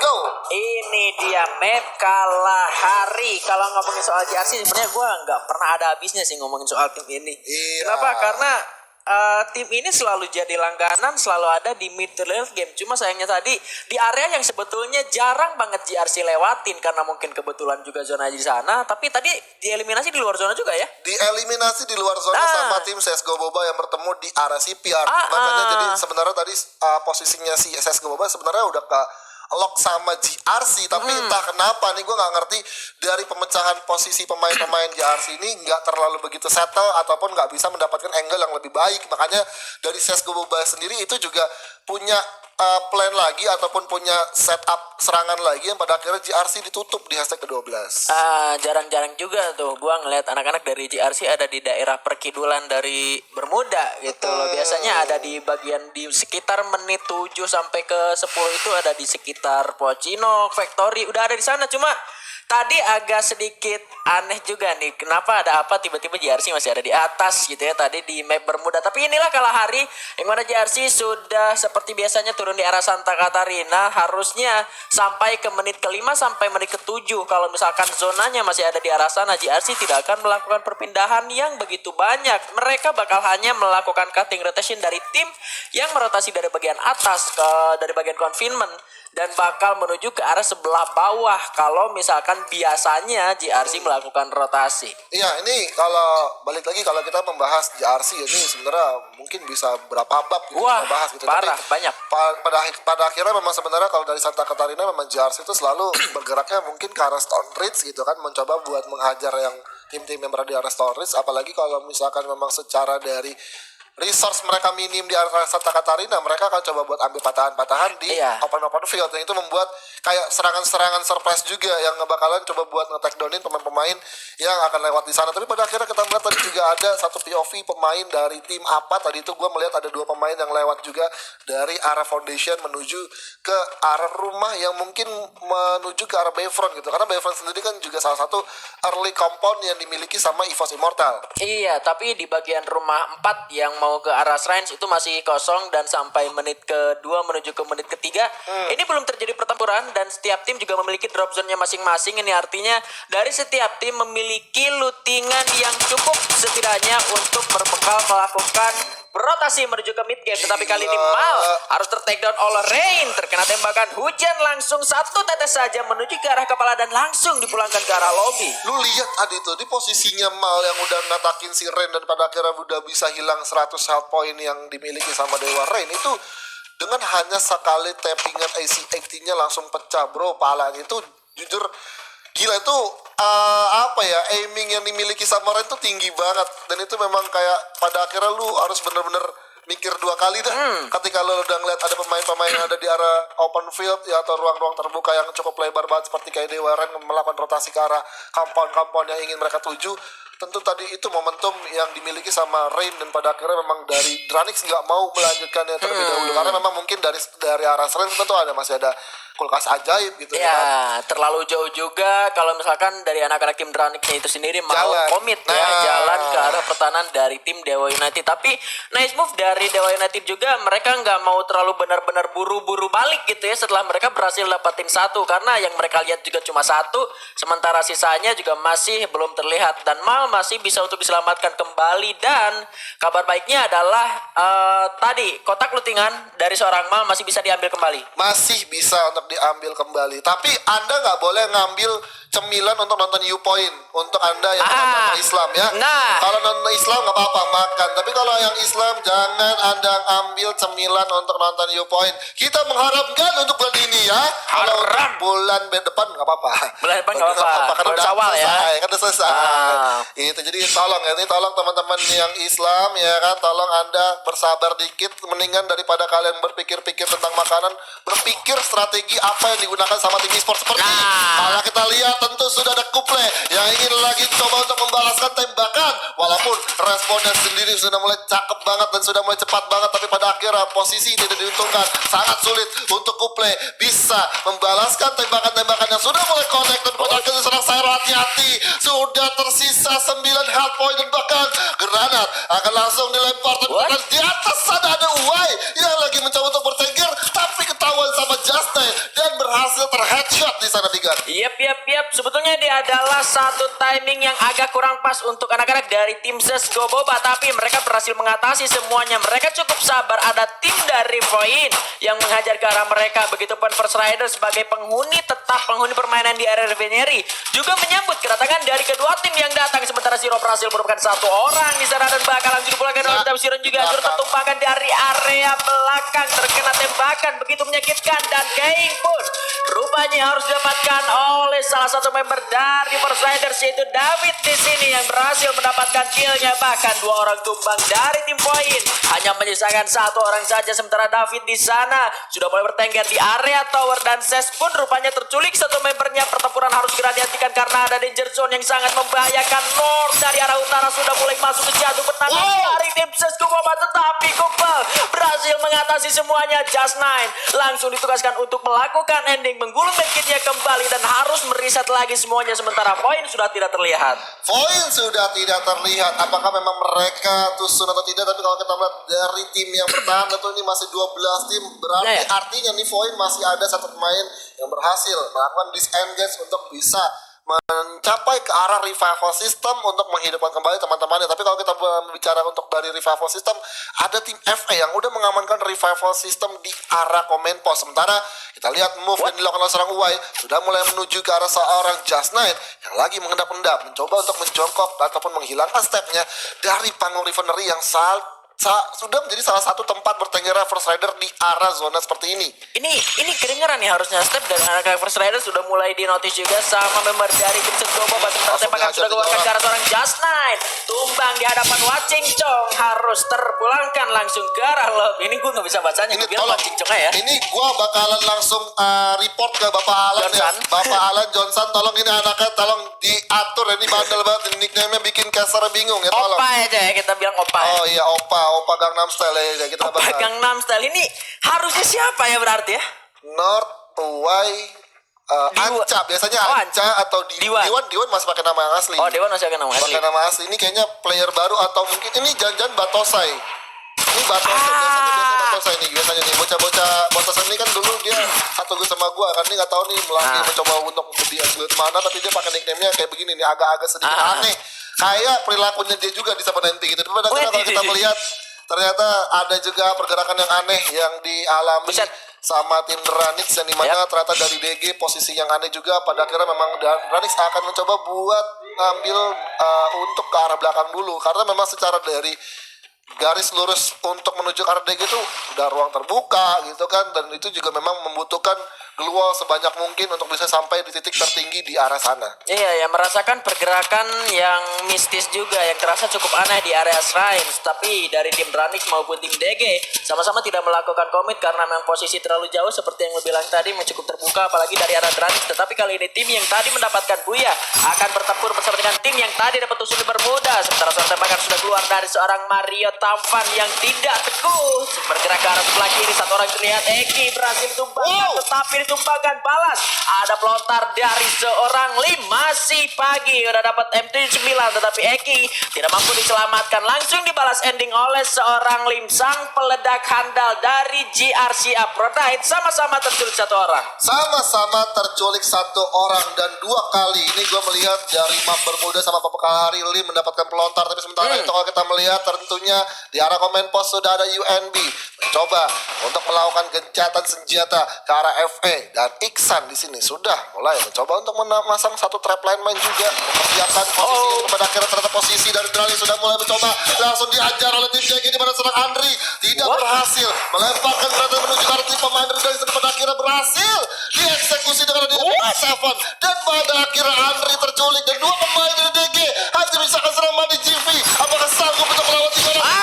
go. Ini dia map Kalahari. Kalau ngomongin soal JRC sebenarnya gue nggak pernah ada habisnya sih ngomongin soal tim ini. Iya. Kenapa? Karena tim ini selalu jadi langganan, selalu ada di mid to late game. Cuma sayangnya tadi di area yang sebetulnya jarang banget JRC lewatin karena mungkin kebetulan juga zona di sana. Tapi tadi dieliminasi di luar zona juga ya? Dieliminasi di luar zona sama tim CSGO Boba yang bertemu di area CPR. Makanya jadi sebenarnya tadi posisinya si CSGO Boba sebenarnya udah ke lock sama JRC, tapi entah kenapa nih gue nggak ngerti dari pemecahan posisi pemain-pemain JRC ini nggak terlalu begitu settle ataupun nggak bisa mendapatkan angle yang lebih baik. Makanya dari CSGO Boba sendiri itu juga punya plan lagi ataupun punya setup serangan lagi yang pada akhirnya JRC ditutup di hashtag ke-12. Jarang-jarang juga tuh gua ngeliat anak-anak dari JRC ada di daerah perkidulan dari Bermuda gitu loh. Biasanya ada di bagian di sekitar menit 7 sampai ke 10 itu ada di sekitar Pocinok, Factory, udah ada di sana. Cuma tadi agak sedikit aneh juga nih, kenapa ada apa tiba-tiba JRC masih ada di atas gitu ya tadi di map Bermuda. Tapi inilah Kalahari yang mana JRC sudah seperti biasanya turun di arah Santa Catarina, harusnya sampai ke menit ke-5 sampai menit ke-7. Kalau misalkan zonanya masih ada di arah sana, JRC tidak akan melakukan perpindahan yang begitu banyak. Mereka bakal hanya melakukan cutting rotation dari tim yang merotasi dari bagian atas dari bagian confinement dan bakal menuju ke arah sebelah bawah kalau misalkan biasanya JRC melakukan rotasi. Iya, ini kalau balik lagi kalau kita membahas JRC ini sebenarnya mungkin bisa berapa bab gitu kita bahas gitu. Parah, tapi banyak. Pada akhirnya memang sebenarnya kalau dari Santa Catarina memang JRC itu selalu bergeraknya mungkin ke arah Stone Ridge gitu kan, mencoba buat menghajar yang tim-tim yang berada di arah Stone Ridge, apalagi kalau misalkan memang secara dari resource mereka minim di area Santa Catarina, mereka akan coba buat ambil patahan-patahan di open field, dan itu membuat kayak serangan-serangan surprise juga yang bakalan coba buat nge-take downin pemain-pemain yang akan lewat di sana. Tapi pada akhirnya kita melihat tadi juga ada satu POV pemain dari tim apa tadi itu, gue melihat ada 2 pemain yang lewat juga dari arah Foundation menuju ke arah rumah yang mungkin menuju ke arah Bayfront gitu, karena Bayfront sendiri kan juga salah satu early compound yang dimiliki sama EVOS Immortal. Iya, tapi di bagian rumah 4 yang mau ke arah Shrines itu masih kosong, dan sampai menit ke-2 menuju ke menit ke-3 ini belum terjadi pertempuran, dan setiap tim juga memiliki drop zone-nya masing-masing. Ini artinya dari setiap tim memiliki lootingan yang cukup setidaknya untuk berbekal melakukan berotasi menuju ke mid game. Tetapi kali ini Mal harus ter-take down oleh Rain, terkena tembakan hujan langsung 1 tetes saja menuju ke arah kepala dan langsung dipulangkan ke arah lobby. Lu lihat Adi tuh di posisinya Mal yang udah ngatakin si Rain dan pada akhirnya udah bisa hilang 100 health point yang dimiliki sama Dewa Rain itu dengan hanya sekali tappingan AC-80-nya langsung pecah bro. Palanya itu jujur gila, itu aiming yang dimiliki sama Rain itu tinggi banget, dan itu memang kayak pada akhirnya lu harus bener-bener mikir 2 kali dah ketika lo udah ngeliat ada pemain-pemain yang ada di arah open field ya, atau ruang-ruang terbuka yang cukup lebar banget seperti kayak Dewa Rain melakukan rotasi ke arah compound-compound yang ingin mereka tuju. Tentu tadi itu momentum yang dimiliki sama Rain, dan pada akhirnya memang dari Dranix nggak mau melanjutkannya terlebih dahulu karena memang mungkin dari arah Rain tentu masih ada kulkas ajaib gitu ya kan? Terlalu jauh juga kalau misalkan dari anak-anak tim Dranixnya itu sendiri mau komit jalan ke arah pertahanan dari tim Dewa United. Tapi nice move dari Dewa United juga, mereka nggak mau terlalu benar-benar buru-buru balik gitu ya setelah mereka berhasil dapatin 1, karena yang mereka lihat juga cuma 1, sementara sisanya juga masih belum terlihat, dan Mal masih bisa untuk diselamatkan kembali. Dan kabar baiknya adalah tadi kotak lootingan dari seorang Mal masih bisa diambil kembali. Masih bisa untuk diambil kembali. Tapi Anda nggak boleh ngambil cemilan untuk nonton U-Point. Untuk Anda yang nonton Islam ya. Kalau nonton Islam nggak apa-apa makan. Tapi kalau yang Islam jangan Anda ambil cemilan untuk nonton U-Point. Kita mengharapkan untuk bulan ini ya. Kalau bulan depan nggak apa-apa. Bulan depan nggak apa-apa. Karena udah awal ya. Kan udah selesai. Itu jadi tolong ya. Ini tolong teman-teman yang Islam ya kan. Tolong Anda bersabar dikit. Mendingan daripada kalian berpikir-pikir tentang makanan, berpikir strategi apa yang digunakan sama tim e-sport seperti kalau kita lihat tentu sudah ada Kuple yang ingin lagi coba untuk membalaskan tembakan, walaupun responnya sendiri sudah mulai cakep banget dan sudah mulai cepat banget, tapi pada akhirnya posisi tidak diuntungkan. Sangat sulit untuk Kuple bisa membalaskan tembakan-tembakan yang sudah mulai connect, dan pada akhirnya serang saya hati-hati, sudah tersisa 9 health point, dan bahkan granat akan langsung dilempar, tapi di atas sana ada Uwai yang lagi mencoba untuk bertengger, tapi ketahuan sama Just dan berhasil terheadshot di sana Bigan. Yap. Sebetulnya dia adalah satu timing yang agak kurang pas untuk anak-anak dari tim CSGO Boba. Tapi mereka berhasil mengatasi semuanya. Mereka cukup sabar. Ada tim dari Void yang menghajar ke arah mereka. Begitupun First Rider sebagai penghuni permainan di area Refinery juga menyambut kedatangan dari kedua tim yang datang. Sementara Zero berhasil merupakan satu orang di sana dan bakal langsung dipulangkan oleh Tahu Siron juga hancur tertumpahkan dari area belakang, terkena tembakan begitu menyakitkan dan King pun rupanya harus didapatkan oleh salah satu member dari First Riders yaitu David di sini yang berhasil mendapatkan killnya. Bahkan dua orang tumbang dari tim Point, hanya menyisakan satu orang saja. Sementara David di sana sudah mulai bertengger di area tower dan Ses pun rupanya terculik satu membernya. Pertempuran harus segera dihentikan karena ada danger zone yang sangat membahayakan. North dari arah utara sudah mulai masuk ke jatuh pertahanan dari tim Ses Kuboba, tetapi Kupal berhasil mengatasi semuanya. Just Nine langsung ditugaskan untuk melakukan ending, menggulung medkitnya kembali dan harus meriset lagi semuanya. Sementara Point sudah tidak terlihat. Point sudah tidak terlihat. Apakah memang mereka tusun atau tidak? Tapi kalau kita melihat dari tim yang bertahan, tentu ini masih 12 tim. Berarti artinya nih Point masih ada satu pemain yang berhasil melakukan disengage untuk bisa mencapai ke arah revival system untuk menghidupkan kembali teman-temannya. Tapi kalau kita bicara untuk dari revival system, ada tim FA yang udah mengamankan revival system di arah command post. Sementara kita lihat move yang dilakukan oleh seorang Uwai sudah mulai menuju ke arah seorang Just Knight yang lagi mengendap-endap mencoba untuk menjongkok ataupun menghilangkan stepnya dari panggung Refinery yang sudah menjadi salah satu tempat bertengger First Rider di arah zona seperti ini. Ini kedengeran nih harusnya step dari anak First Rider sudah mulai dinotis juga sama member dari tim CSGO Boba. Sementara tembakan sudah keluarkan ke arah seorang Just Nine, tumbang di hadapan Watching Chong, harus terpulangkan langsung ke arah lobby. Ini gue nggak bisa bacanya, gue bilang Watching Chong ya. Ini gue bakalan langsung report ke Bapak Alan Johnson. ya. Bapak Alan Johnson, tolong ini anaknya tolong diatur. Ini bandel banget, nickname-nya bikin caster bingung ya, tolong. Opa aja ya, kita bilang Opa. Oh iya, Opa Gangnam Style ya kita Opa bahas. Gangnam Style ini harusnya siapa ya berarti ya? North, Uwai, Anca, biasanya Anca atau Diwan masih pakai nama yang asli. Oh, Dewan masih pakai nama asli. Pakai nama asli. Ini kayaknya player baru atau mungkin ini jangan-jangan Batosai. Ini Batosai biasanya Batosai nih. Biasanya nih bocah-bocah Batosai ini kan dulu dia satu gue sama gua kan, ini nggak tahu nih melatih mencoba untuk di build mana, tapi dia pakai nickname-nya kayak begini nih, agak-agak sedikit aneh. Kayak perilakunya dia juga di 7NP gitu. Tapi kalau kita melihat ternyata ada juga pergerakan yang aneh yang dialami sama tim Ranix yang dimana ternyata dari DG posisi yang aneh juga. Pada akhirnya memang Ranix akan mencoba buat ngambil untuk ke arah belakang dulu karena memang secara dari garis lurus untuk menuju ke arah DG itu udah ruang terbuka gitu kan, dan itu juga memang membutuhkan glual sebanyak mungkin untuk bisa sampai di titik tertinggi di arah sana. Iya ya, merasakan pergerakan yang mistis juga yang terasa cukup aneh di area Shrines. Tapi dari tim Ranix maupun tim DG sama-sama tidak melakukan komit karena memang posisi terlalu jauh seperti yang lo bilang tadi, cukup terbuka apalagi dari arah Ranix. Tetapi kali ini tim yang tadi mendapatkan Buya akan bertempur bersama dengan tim yang tadi dapat usul bermuda. Sementara seorang tembakan sudah keluar dari seorang Mario Tampan yang tidak teguh bergerak ke arah sebelah kiri. Satu orang terlihat Eki berhasil ditumbangkan, tetapi ditumbangkan balas. Ada pelontar dari seorang Lim. Masih pagi udah dapat M79 tetapi Eki tidak mampu diselamatkan. Langsung dibalas ending oleh seorang Lim, sang peledak handal dari GRC Aphrodite. Sama-sama terculik satu orang. Sama-sama terculik satu orang dan dua kali. Ini gue melihat dari map bermuda sama beberapa kali Lim mendapatkan pelontar. Tapi sementara itu kalau kita melihat tentunya di arah command post sudah ada UNB mencoba untuk melakukan gencatan senjata ke arah FA, dan Iksan di sini sudah mulai mencoba untuk memasang satu trap line main juga mempersiapkan posisi ini. Pada akhirnya ternyata posisi dari Drali sudah mulai mencoba langsung diajar oleh tim JG di mana serang Andri tidak berhasil melemparkan granat menuju ke arah tim pemain dari sana. Pada akhirnya berhasil dieksekusi dengan ada Seven, dan pada akhirnya Andri terculik dan dua pemain dari DG hanya bisa serang Madi GV. Apakah sanggup untuk melawan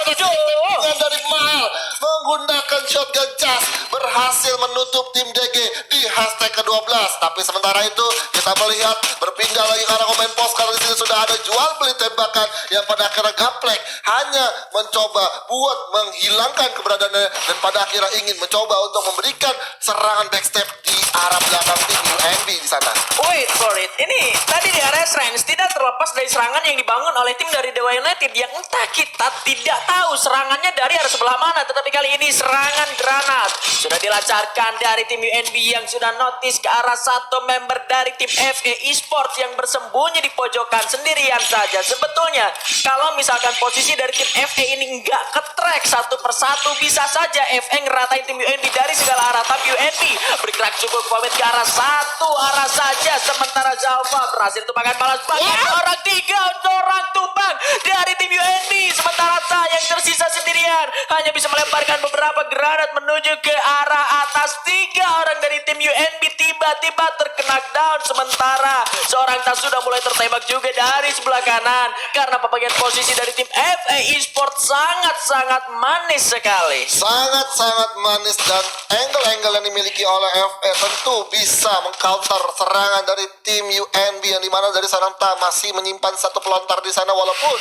tiga orang dari Mahal menggunakan shotgun cas berhasil menutup tim DG di hashtag ke-12. Tapi sementara itu kita melihat berpindah lagi ke arah komen pos karena di sini sudah ada jual beli tembakan yang pada akhirnya Gaplek hanya mencoba buat menghilangkan keberadaannya dan pada akhirnya ingin mencoba untuk memberikan serangan backstep di arah belakang tim UNB di sana. Wait for it. ini tadi di area Shrines tidak terlepas dari serangan yang dibangun oleh tim dari Dewa United yang entah kita tidak tahu serangannya dari arah sebelah mana, tetapi kali ini serangan granat sudah dilancarkan dari tim UNB yang sudah notice ke arah satu member dari tim FE Esports yang bersembunyi di pojokan sendirian saja. Sebetulnya kalau misalkan posisi dari tim FE ini nggak ke-track satu persatu, bisa saja FE ngeratain tim UNB dari segala arah, tapi UNB bergerak cukup komit ke arah satu arah saja, sementara Zalfa berhasil tumpangkan balas bagian orang tiga orang tumpang dari tim UNB, sementara Ta yang tersisa sendirian hanya bisa melemparkan beberapa granat menuju ke arah atas. Tiga orang dari tim UNB tiba-tiba terkena down, sementara seorang Ta sudah mulai tertembak juga dari sebelah kanan karena pembagian posisi dari tim FE Esports sangat-sangat manis sekali. Sangat-sangat manis, dan angle-angle yang dimiliki oleh FE tentu bisa mengcounter serangan dari tim UNB yang dimana dari Sananta masih menyimpan satu pelontar di sana, walaupun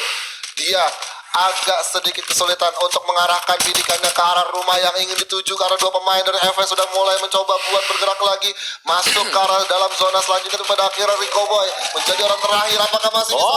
dia agak sedikit kesulitan untuk mengarahkan bidikannya ke arah rumah yang ingin dituju, karena dua pemain dari FE sudah mulai mencoba buat bergerak lagi masuk ke arah dalam zona selanjutnya. Pada akhirnya Rico Boy menjadi orang terakhir. Apakah masih bisa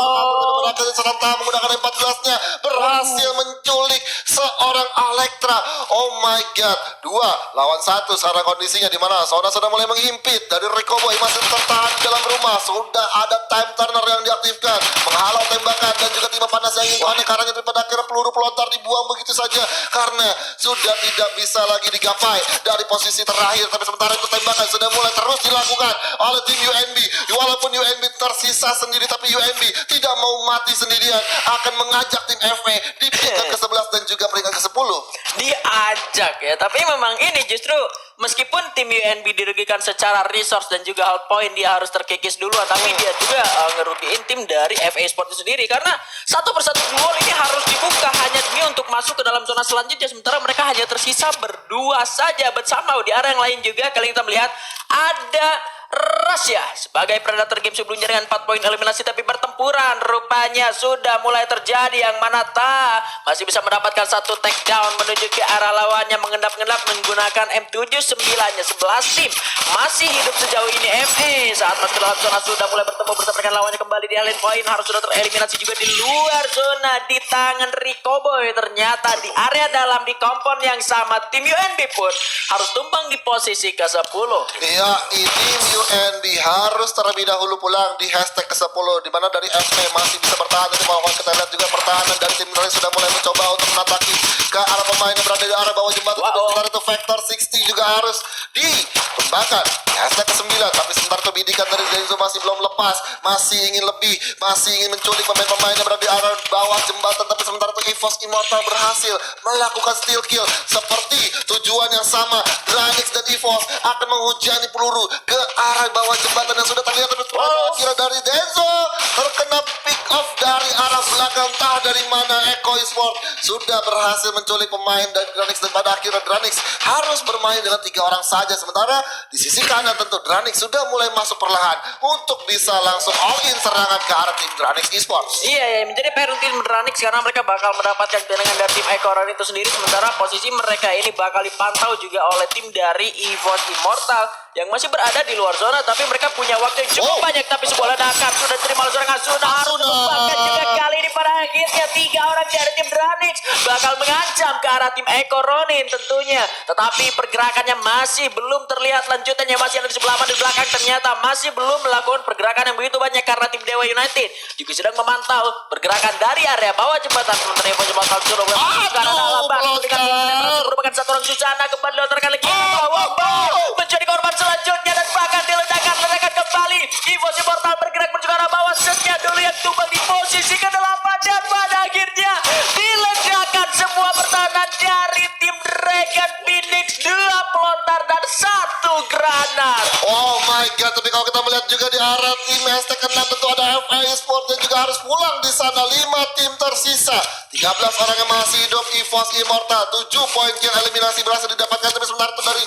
pada akhirnya Sananta menggunakan 14-nya berhasil menculik seorang Elektra. Oh my god, 2 lawan 1 sekarang kondisinya, dimana zona sudah mulai menghimpit dari Rico Boy masih tertahan di dalam rumah. Sudah ada time turner yang diaktifkan menghalau tembakan dan juga timah panas yang ingin connect, karena pada akhirnya peluru pelontar dibuang begitu saja karena sudah tidak bisa lagi digapai dari posisi terakhir. Tapi sementara itu tembakan sudah mulai terus dilakukan oleh tim UNB. Walaupun UNB tersisa sendiri, tapi UNB tidak mau mati sendirian, akan mengajak tim FE di peringkat ke-11 dan juga peringkat ke-10. Diajak ya, tapi memang ini justru meskipun tim UNB dirugikan secara resource dan juga health point, dia harus terkikis duluan, tapi dia juga ngerugiin tim dari FE Esports itu sendiri karena satu persatu gol ini harus dibuka hanya demi untuk masuk ke dalam zona selanjutnya, sementara mereka hanya tersisa berdua saja bersama. Di area yang lain juga kalian kita melihat ada Rasya sebagai predator game sebelumnya dengan 4 poin eliminasi, tapi pertempuran rupanya sudah mulai terjadi yang mana Ta masih bisa mendapatkan satu takedown menuju ke arah lawannya, mengendap-endap menggunakan M79-nya. 11 tim masih hidup sejauh ini. FE saat masuk dalam zona sudah mulai bertemu bersama dengan lawannya kembali di lane point, harus sudah tereliminasi juga di luar zona di tangan Rico Boy. Ternyata di area dalam di kompon yang sama tim UNB pun harus tumpang di posisi ke-10. Ya, ini UNB harus terlebih dahulu pulang di hashtag ke-10, di mana dari FE masih bisa bertahan. Nanti mau kita lihat juga pertahanan dari tim lain sudah mulai mencoba untuk menataki ke arah pemain yang berada di arah bawah jembatan. Sementara itu Factor 60 juga harus dikembangkan hashtag ke-9, tapi sementara itu bidikan dari Denzo masih belum lepas, masih ingin lebih, masih ingin menculik pemain-pemain yang berada di arah bawah jembatan. Tapi sementara itu EVOS Immortal berhasil melakukan steal kill seperti tujuan yang sama. Dranix dan EVOS akan menghujani peluru ke arah bawah jembatan yang sudah terlihat. Kira dari Denzo terkena pick off dari arah belakang, entah dari mana. Eko Esports sudah berhasil menculik pemain dari Dranix, dan pada akhirnya Dranix harus bermain dengan 3 orang saja. Sementara di sisi kanan tentu Dranix sudah mulai masuk perlahan untuk bisa langsung all in serangan ke arah tim Dranix Esports. Iya, menjadi PR tim Dranix karena mereka bakal mendapatkan tendangan dari tim Ekoran itu sendiri, sementara posisi mereka ini bakal dipantau juga oleh tim dari EVOS Immortal yang masih berada di luar zona, tapi mereka punya waktu yang cukup banyak. Tapi sebuah ledakan sudah diterima oleh seorang Asuna, harus dikembangkan juga kali ini. Pada akhirnya 3 orang dari tim Dranix bakal mengancam ke arah tim Eko Ronin tentunya, tetapi pergerakannya masih belum terlihat lanjutannya, masih ada di sebelah di belakang. Ternyata masih belum melakukan pergerakan yang begitu banyak karena tim Dewa United juga sedang memantau pergerakan dari area bawah jembatan. Sementara EVOS Immortal sudah karena dalam merupakan satu orang Susana kembali dilontarkan lagi menjadi korban selanjutnya, dan bahkan diledakan kembali. EVOS Immortal bergerak menuju ke arah bawah, setnya dulu yang tumbang di posisi ke-8, dan pada akhirnya diledakan semua pertahanan dari tim Dragon Phoenix. 2 pelontar dan 1 granat. Oh my god, tapi kalau kita melihat juga di arah tim hashtag ke-6 tentu ada FE Esports yang juga harus pulang di sana. 5 tim tersisa, 13 orang yang masih hidup. EVOS Immortal 7 poin kill eliminasi berhasil didapatkan, tapi sebentar itu dari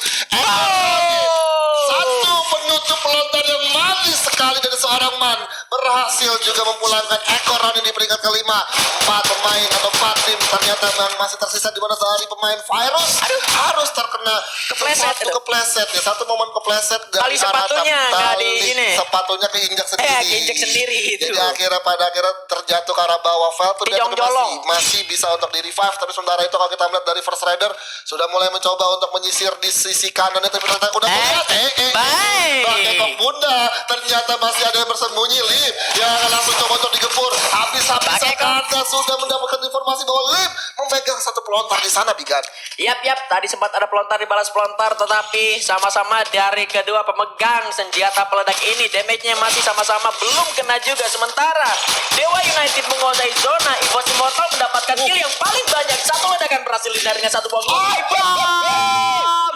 satu penutup pelontar yang manis sekali dari seorang Man. Berhasil juga memulangkan ekor Rani di peringkat kelima. 4 pemain atau 4 tim ternyata yang masih tersisa, di mana dari pemain Virus harus terkena Kepleset, kepleset ya. Satu momen kepleset Tali sepatunya nggak di ini. sepatunya keinjak sendiri. Keinjak sendiri itu. Jadi pada akhirnya terjatuh ke arah bawah Veltur dan Dijong-jolong. masih bisa untuk di revive, tapi sementara itu kalau kita melihat dari First Rider sudah mulai mencoba untuk menyisir di sisi kanannya, tapi ternyata udah melihat baik. Kekok bunda ternyata masih ada yang bersembunyi. Lip yang langsung coba untuk digempur, habis-habisan karena sudah mendapatkan informasi bahwa Lip memegang satu pelontar di sana, Bigan. Yap, tadi sempat ada pelontar dibalas pelontar, tetapi sama-sama dari kedua pemegang senjata peledak ini damage-nya masih sama-sama belum kena juga. Sementara Dewa United menguasai zona, Evos Immortal mendapatkan kill yang paling banyak. Satu ledakan berhasil dihindari dengan satu buah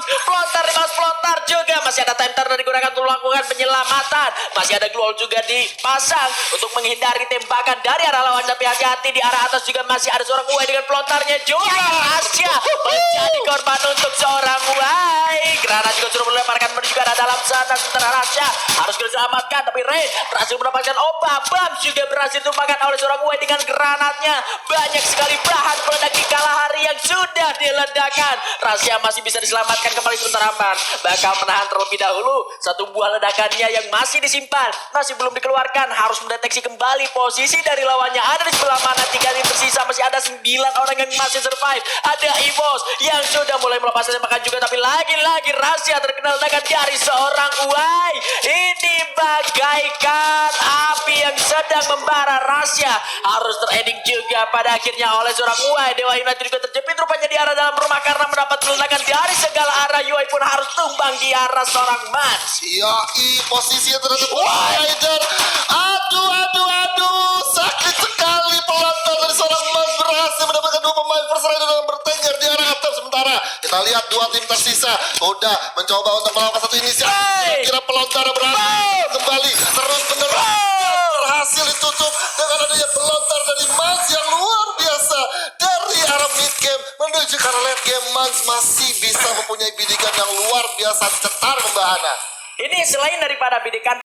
pelontar dibalas pelontar juga. Masih ada time turner digunakan untuk melakukan penyelamatan. Masih ada glue juga dipasang untuk menghindari tembakan dari arah lawan. Tapi hati-hati di arah atas juga masih ada seorang Uai dengan pelontarnya juga. Rasya menjadi korban untuk seorang Uai. Granat juga sudah melemparkan menuju ke arah dalam sana. Sementara Rasya harus diselamatkan, tapi Rain berhasil mendapatkan opa. Bam juga berhasil ditumpahkan oleh seorang Uai dengan granatnya. Banyak sekali bahan peledak di kala hari yang sudah diledakkan. Rasya masih bisa diselamatkan kembali, sementara Man bakal menahan terlebih dahulu satu buah ledakannya yang masih disimpan, masih belum dikeluarkan. Harus mendeteksi kembali posisi dari lawannya ada di sebelah mana. 3 tim tersisa, masih ada 9 orang yang masih survive. Ada Evos yang sudah mulai melepas tembakan juga, tapi lagi-lagi Rasya terkena ledakan dari seorang Uai. Ini bagaikan api yang sedang membara. Rasya harus tereding juga pada akhirnya oleh seorang Uai. Dewa United juga terjepit rupanya di arah dalam rumah karena mendapat ledakan dari segala arah. Uai pun harus tumbang di arah seorang Man. Posisinya terhadap Rider. Aduh, sakit sekali. Pelontar dari seorang Man berhasil mendapatkan 2 pemain First Rider yang bertengger di arah atap. Sementara kita lihat 2 tim tersisa udah mencoba untuk melakukan satu inisiatif. Kira pelontar berhasil kembali terus berhasil ditutup dengan adanya pelontar dari Mans yang luar biasa dari arah mid game menuju ke arah late game. Mans masih bisa mempunyai bidikan yang luar biasa cetar, Mbak Hana. Ini selain daripada bidikan